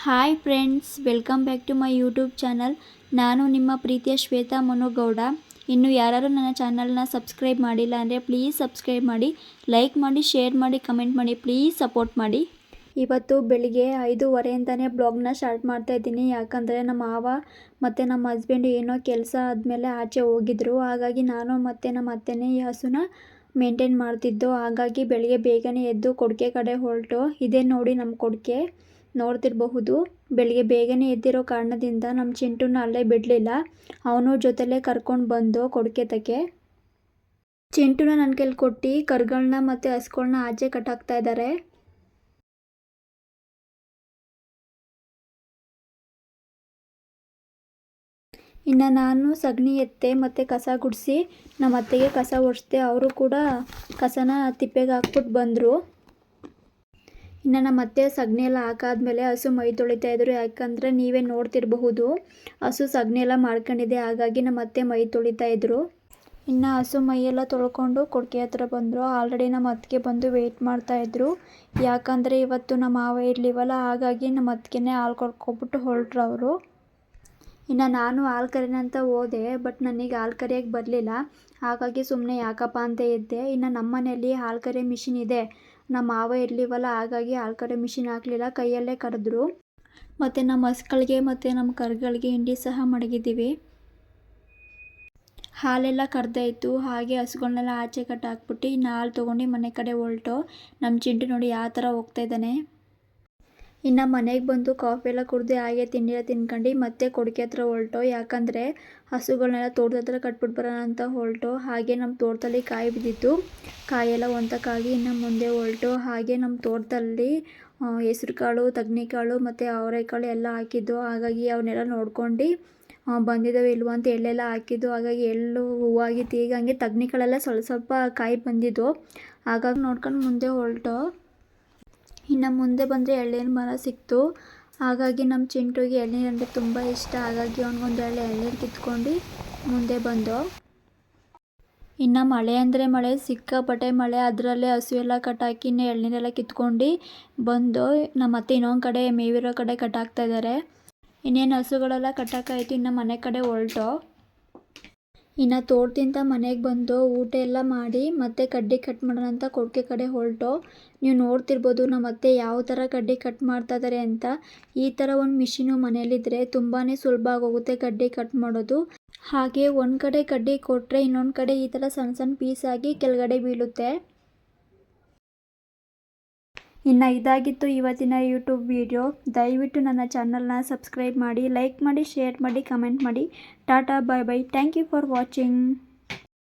Hi friends, welcome back to my YouTube channel. ನಾನು ನಿಮ್ಮ ಪ್ರೀತಿಯ ಶ್ವೇತಾ ಮನುಗೌಡ. ಇನ್ನು ಯಾರು ನನ್ನ ಚಾನಲ್ನ ಸಬ್ಸ್ಕ್ರೈಬ್ ಮಾಡಿಲ್ಲ ಅಂದರೆ ಪ್ಲೀಸ್ ಸಬ್ಸ್ಕ್ರೈಬ್ ಮಾಡಿ, ಲೈಕ್ ಮಾಡಿ, ಶೇರ್ ಮಾಡಿ, ಕಮೆಂಟ್ ಮಾಡಿ, ಪ್ಲೀಸ್ ಸಪೋರ್ಟ್ ಮಾಡಿ. ಇವತ್ತು ಬೆಳಿಗ್ಗೆ 5:30 ಬ್ಲಾಗ್ನ ಸ್ಟಾರ್ಟ್ ಮಾಡ್ತಾ ಇದ್ದೀನಿ. ಯಾಕಂದರೆ ನಮ್ಮ ಮಾವ ಮತ್ತು ನಮ್ಮ ಹಸ್ಬೆಂಡ್ ಏನೋ ಕೆಲಸ ಆದಮೇಲೆ ಆಚೆ ಹೋಗಿದ್ರು. ಹಾಗಾಗಿ ನಾನು ಮತ್ತು ನಮ್ಮ ಅತ್ತೆನೇ ಈ ಹಸುನ ಮೇಂಟೈನ್ ಮಾಡ್ತಿದ್ದು. ಹಾಗಾಗಿ ಬೆಳಿಗ್ಗೆ ಬೇಗನೆ ಎದ್ದು ಕೊಡ್ಕೆ ಕಡೆ ಹೊರಟು. ಇದೇ ನೋಡಿ ನಮ್ಮ ಕೊಡ್ಕೆ ನೋಡ್ತಿರಬಹುದು. ಬೆಳಿಗ್ಗೆ ಬೇಗನೆ ಎದ್ದಿರೋ ಕಾರಣದಿಂದ ನಮ್ಮ ಚಿಂಟುನ ಅಲ್ಲೇ ಬಿಡಲಿಲ್ಲ. ಅವನು ಜೊತೆಲೇ ಕರ್ಕೊಂಡು ಬಂದು ಕೊಡ್ಕೆ ತಕ್ಕೆ ಚಿಂಟುನ ನನ್ನ ಕೈಲಿ ಕೊಟ್ಟು ಕರುಗಳನ್ನ ಮತ್ತು ಹಸುಗಳನ್ನ ಆಚೆ ಕಟ್ಟಾಕ್ತಾ ಇದ್ದಾರೆ. ಇನ್ನು ನಾನು ಸಗಣಿ ಎತ್ತೆ ಮತ್ತು ಕಸ ಗುಡಿಸಿ ನಮ್ಮ ಅತ್ತೆಗೆ ಕಸ ಒರೆಸ್ದೆ. ಅವರು ಕೂಡ ಕಸನ ತಿಪ್ಪೆಗೆ ಹಾಕ್ಬಿಟ್ಟು ಬಂದರು. ಇನ್ನು ನಮ್ಮ ಅತ್ತೆ ಸಗಣಿ ಎಲ್ಲ ಹಾಕಾದ್ಮೇಲೆ ಹಸು ಮೈ ತೊಳಿತಾ ಇದ್ರು. ಯಾಕಂದರೆ ನೀವೇ ನೋಡ್ತಿರಬಹುದು, ಹಸು ಸಗಣಿ ಎಲ್ಲ ಮಾಡ್ಕೊಂಡಿದೆ. ಹಾಗಾಗಿ ನಮ್ಮ ಅತ್ತೆ ಮೈ ತೊಳಿತಾ ಇದ್ರು. ಇನ್ನು ಹಸು ಮೈಯೆಲ್ಲ ತೊಳ್ಕೊಂಡು ಕೊಡ್ಕೆ ಹತ್ರ ಬಂದರು. ಆಲ್ರೆಡಿ ನಮ್ಮ ಅತ್ತಿಗೆ ಬಂದು ವೆಯ್ಟ್ ಮಾಡ್ತಾಯಿದ್ರು. ಯಾಕಂದರೆ ಇವತ್ತು ನಮ್ಮ ಮಾವ ಇರಲಿವಲ್ಲ, ಹಾಗಾಗಿ ನಮ್ಮ ಅತ್ತಿಗೆನೇ ಹಾಲು ಕೊಡ್ಕೊಬಿಟ್ಟು ಹೊರಟ್ರು ಅವರು. ಇನ್ನು ನಾನು ಹಾಲು ಕರೆಯೋಣ ಅಂತ ಹೋದೆ, ಬಟ್ ನನಗೆ ಹಾಲು ಕರೆಯೋಕ್ಕೆ ಬರಲಿಲ್ಲ. ಹಾಗಾಗಿ ಸುಮ್ಮನೆ ಯಾಕಪ್ಪ ಅಂತ ಇದ್ದೆ. ಇನ್ನು ನಮ್ಮ ಮನೆಯಲ್ಲಿ ಹಾಲು ಕರೆಯೋ ಮಿಷಿನ್ ಇದೆ. ನಮ್ಮ ಮಾವ ಇರಲಿವಲ್ಲ, ಹಾಗಾಗಿ ಹಾಲು ಕರೆಯೋ ಮಿಷಿನ್ ಹಾಕಲಿಲ್ಲ, ಕೈಯಲ್ಲೇ ಕರೆದ್ರು. ಮತ್ತು ನಮ್ಮ ಹಸುಗಳಿಗೆ ಮತ್ತು ನಮ್ಮ ಕರುಗಳಿಗೆ ಹಿಂಡಿ ಸಹ ಮಡಗಿದ್ದೀವಿ. ಹಾಲೆಲ್ಲ ಕರೆದಾಯಿತು. ಹಾಗೆ ಹಸುಗಳನ್ನೆಲ್ಲ ಆಚೆ ಕಟ್ಟಾಕ್ಬಿಟ್ಟು ಇನ್ನು ಹಾಲು ತೊಗೊಂಡು ಮನೆ ಕಡೆ ಹೊರಟು. ನಮ್ಮ ಚಿಂಟು ನೋಡಿ ಯಾವ ಥರ ಹೋಗ್ತಾ ಇದ್ದಾನೆ. ಇನ್ನು ಮನೆಗೆ ಬಂದು ಕಾಫಿ ಎಲ್ಲ ಕುಡಿದು ಹಾಗೆ ತಿಂಡಿ ಎಲ್ಲ ತಿನ್ಕೊಂಡು ಮತ್ತೆ ಕೊಡ್ಕೆ ಹತ್ರ ಹೊರಟು. ಯಾಕಂದರೆ ಹಸುಗಳನ್ನೆಲ್ಲ ತೋಟದ ಹತ್ರ ಕಟ್ಬಿಟ್ಟು ಬರೋಣ ಅಂತ ಹೊರಟು. ಹಾಗೆ ನಮ್ಮ ತೋಟದಲ್ಲಿ ಕಾಯಿ ಬಿದ್ದಿತ್ತು. ಕಾಯೆಲ್ಲ ಒಂತಕ್ಕಾಗಿ ಇನ್ನು ಮುಂದೆ ಹೊರಟು. ಹಾಗೆ ನಮ್ಮ ತೋಟದಲ್ಲಿ ಹೆಸ್ರು ಕಾಳು, ತಗ್ನಿಕಾಳು ಮತ್ತು ಅವರೆಕಾಳು ಎಲ್ಲ ಹಾಕಿದ್ದು. ಹಾಗಾಗಿ ಅವನ್ನೆಲ್ಲ ನೋಡ್ಕೊಂಡು ಬಂದಿದ್ದಾವೆ ಇಲ್ವ ಅಂತ ಎಳ್ಳೆಲ್ಲ ಹಾಕಿದ್ದು. ಹಾಗಾಗಿ ಎಳ್ಳು ಹೂವಾಗಿತ್ತು. ಈಗ ಹಂಗೆ ತಗ್ನಿಕಾಳೆಲ್ಲ ಸ್ವಲ್ಪ ಸ್ವಲ್ಪ ಕಾಯಿ ಬಂದಿದ್ದು. ಹಾಗಾಗಿ ನೋಡ್ಕೊಂಡು ಮುಂದೆ ಹೊರಟು. ಇನ್ನು ಮುಂದೆ ಬಂದರೆ ಎಳ್ನೀರು ಮರ ಸಿಕ್ತು. ಹಾಗಾಗಿ ನಮ್ಮ ಚಿಂಟುಗೆ ಎಳ್ನೀರು ಅಂದರೆ ತುಂಬ ಇಷ್ಟ. ಹಾಗಾಗಿ ಅವನಿಗೊಂದು ಎಳ್ನೀರು ಕಿತ್ಕೊಂಡು ಮುಂದೆ ಬಂದು. ಇನ್ನು ಮಳೆ ಅಂದರೆ ಮಳೆ, ಸಿಕ್ಕಾಪಟ್ಟೆ ಮಳೆ. ಅದರಲ್ಲೇ ಹಸು ಎಲ್ಲ ಕಟ್ಟಾಕಿ ಇನ್ನು ಎಳ್ನೀರೆಲ್ಲ ಕಿತ್ಕೊಂಡು ಬಂದು ನಮ್ಮ ಅತ್ತೆ ಇನ್ನೊಂದು ಕಡೆ ಮೇವಿರೋ ಕಡೆ ಕಟ್ಟಾಕ್ತಾ ಇದ್ದಾರೆ. ಇನ್ನೇನು ಹಸುಗಳೆಲ್ಲ ಕಟ್ಟಾಕಾಯಿತು. ಇನ್ನು ಮನೆ ಕಡೆ ಹೊರಟು. ಇನ್ನು ತೋಟದಿಂದ ಮನೆಗೆ ಬಂದು ಊಟ ಎಲ್ಲ ಮಾಡಿ ಮತ್ತೆ ಕಡ್ಡಿ ಕಟ್ ಮಾಡೋಣ ಅಂತ ಕೊಡ್ಕೆ ಕಡೆ ಹೊರಟು. ನೀವು ನೋಡ್ತಿರ್ಬೋದು ನಮ್ಮ ಅತ್ತೆ ಯಾವ ಥರ ಕಡ್ಡಿ ಕಟ್ ಮಾಡ್ತಾ ಇದ್ದಾರೆ ಅಂತ. ಈ ಥರ ಒಂದು ಮಿಷಿನು ಮನೇಲಿದ್ದರೆ ತುಂಬಾ ಸುಲಭ ಆಗೋಗುತ್ತೆ ಕಡ್ಡಿ ಕಟ್ ಮಾಡೋದು. ಹಾಗೆ ಒಂದು ಕಡೆ ಕಡ್ಡಿ ಕೊಟ್ಟರೆ ಇನ್ನೊಂದು ಕಡೆ ಈ ಥರ ಸಣ್ಣ ಸಣ್ಣ ಪೀಸಾಗಿ ಕೆಳಗಡೆ ಬೀಳುತ್ತೆ. ಇನ್ನು ಇದಾಗಿತ್ತು ಇವತ್ತಿನ ಯೂಟ್ಯೂಬ್ ವಿಡಿಯೋ. ದಯವಿಟ್ಟು ನನ್ನ ಚಾನಲ್ನ ಸಬ್ಸ್ಕ್ರೈಬ್ ಮಾಡಿ, ಲೈಕ್ ಮಾಡಿ, ಶೇರ್ ಮಾಡಿ, ಕಮೆಂಟ್ ಮಾಡಿ. Tata, bye bye. Thank you for watching.